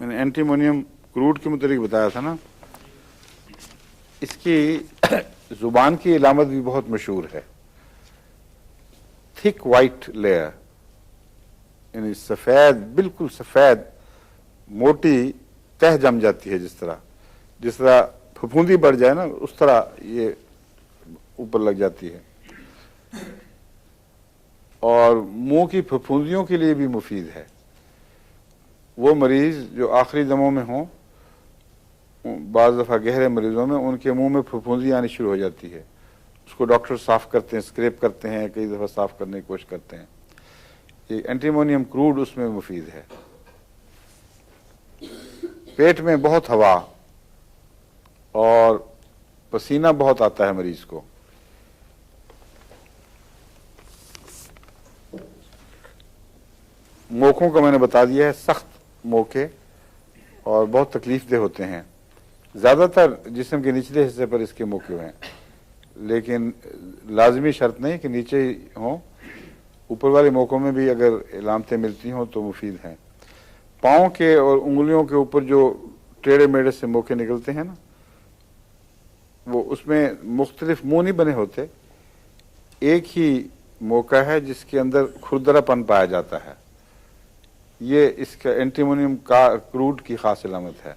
میں نے اینٹیمونیم کروڈ کے متعلق بتایا تھا نا، اس کی زبان کی علامت بھی بہت مشہور ہے، تھک وائٹ لیئر، یعنی سفید، بالکل سفید موٹی تہ جم جاتی ہے، جس طرح پھپھوندی بڑھ جائے نا، اس طرح یہ اوپر لگ جاتی ہے، اور منہ کی پھپھوندیوں کے لیے بھی مفید ہے۔ وہ مریض جو آخری دموں میں ہوں، بعض دفعہ گہرے مریضوں میں ان کے منہ میں پھپھوندی آنی شروع ہو جاتی ہے، اس کو ڈاکٹر صاف کرتے ہیں، اسکریپ کرتے ہیں، کئی دفعہ صاف کرنے کی کوشش کرتے ہیں۔ یہ اینٹیمونیم کروڈ اس میں مفید ہے۔ پیٹ میں بہت ہوا اور پسینہ بہت آتا ہے مریض کو، موقعوں کا میں نے بتا دیا ہے، سخت موقع اور بہت تکلیف دہ ہوتے ہیں۔ زیادہ تر جسم کے نچلے حصے پر اس کے موقع ہیں، لیکن لازمی شرط نہیں کہ نیچے ہی ہوں، اوپر والے موقعوں میں بھی اگر علامتیں ملتی ہوں تو مفید ہیں۔ پاؤں کے اور انگلیوں کے اوپر جو ٹیڑھے میڑھے سے موقع نکلتے ہیں نا، وہ اس میں مختلف منہ نہیں بنے ہوتے، ایک ہی موقع ہے جس کے اندر کھردرا پن پایا جاتا ہے۔ یہ اس کا اینٹیمونیم کروڈ کی خاص علامت ہے۔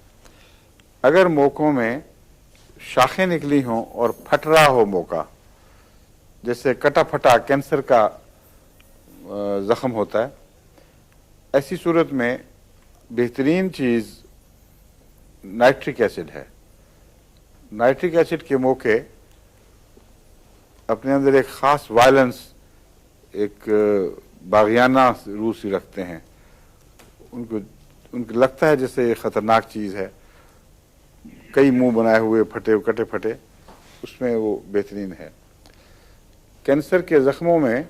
اگر موقعوں میں شاخیں نکلی ہوں اور پھٹ رہا ہو موقع، جیسے کٹا پھٹا کینسر کا زخم ہوتا ہے، ایسی صورت میں بہترین چیز نائٹرک ایسڈ ہے۔ نائٹرک ایسڈ کے موقع اپنے اندر ایک خاص وائلنس، ایک باغیانہ روح سی رکھتے ہیں، ان کو لگتا ہے جیسے یہ خطرناک چیز ہے، کئی منہ بنائے ہوئے پھٹے کٹے پھٹے، اس میں وہ بہترین ہے۔ کینسر کے زخموں میں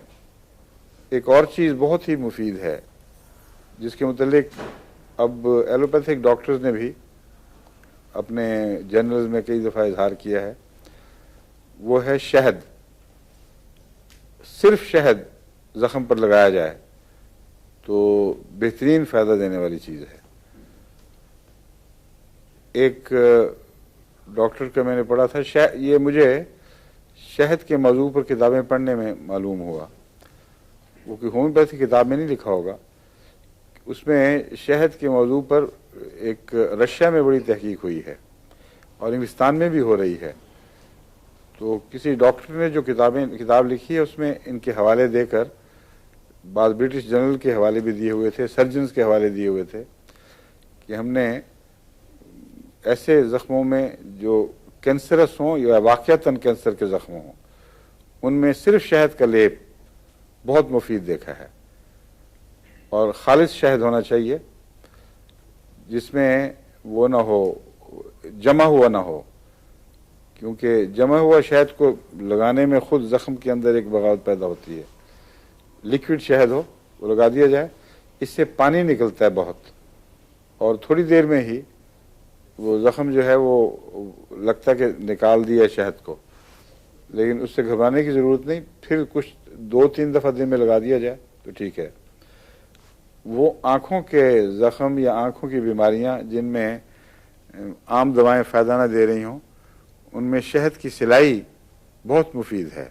ایک اور چیز بہت ہی مفید ہے، جس کے متعلق اب ایلوپیتھک ڈاکٹرز نے بھی اپنے جرنلز میں کئی دفعہ اظہار کیا ہے، وہ ہے شہد۔ صرف شہد زخم پر لگایا جائے تو بہترین فائدہ دینے والی چیز ہے۔ ایک ڈاکٹر کا میں نے پڑھا تھا، یہ مجھے شہد کے موضوع پر کتابیں پڑھنے میں معلوم ہوا، وہ کہ ہومیوپیتھی کتاب میں نہیں لکھا ہوگا، اس میں شہد کے موضوع پر ایک رشیا میں بڑی تحقیق ہوئی ہے اور انگلستان میں بھی ہو رہی ہے۔ تو کسی ڈاکٹر نے جو کتاب لکھی ہے، اس میں ان کے حوالے دے کر، بعض برٹش جرنل کے حوالے بھی دیے ہوئے تھے، سرجنز کے حوالے دیے ہوئے تھے، کہ ہم نے ایسے زخموں میں جو کینسرس ہوں یا واقعتاً کینسر کے زخم ہوں، ان میں صرف شہد کا لیپ بہت مفید دیکھا ہے، اور خالص شہد ہونا چاہیے، جس میں وہ نہ ہو، جمع ہوا نہ ہو، کیونکہ جمع ہوا شہد کو لگانے میں خود زخم کے اندر ایک بغاوت پیدا ہوتی ہے۔ لیکوڈ شہد ہو، وہ لگا دیا جائے، اس سے پانی نکلتا ہے بہت، اور تھوڑی دیر میں ہی وہ زخم جو ہے وہ لگتا ہے کہ نکال دیا شہد کو، لیکن اس سے گھبرانے کی ضرورت نہیں، پھر کچھ 2-3 دفعہ دن میں لگا دیا جائے تو ٹھیک ہے۔ وہ آنکھوں کے زخم یا آنکھوں کی بیماریاں جن میں عام دوائیں فائدہ نہ دے رہی ہوں، ان میں شہد کی سلائی بہت مفید ہے۔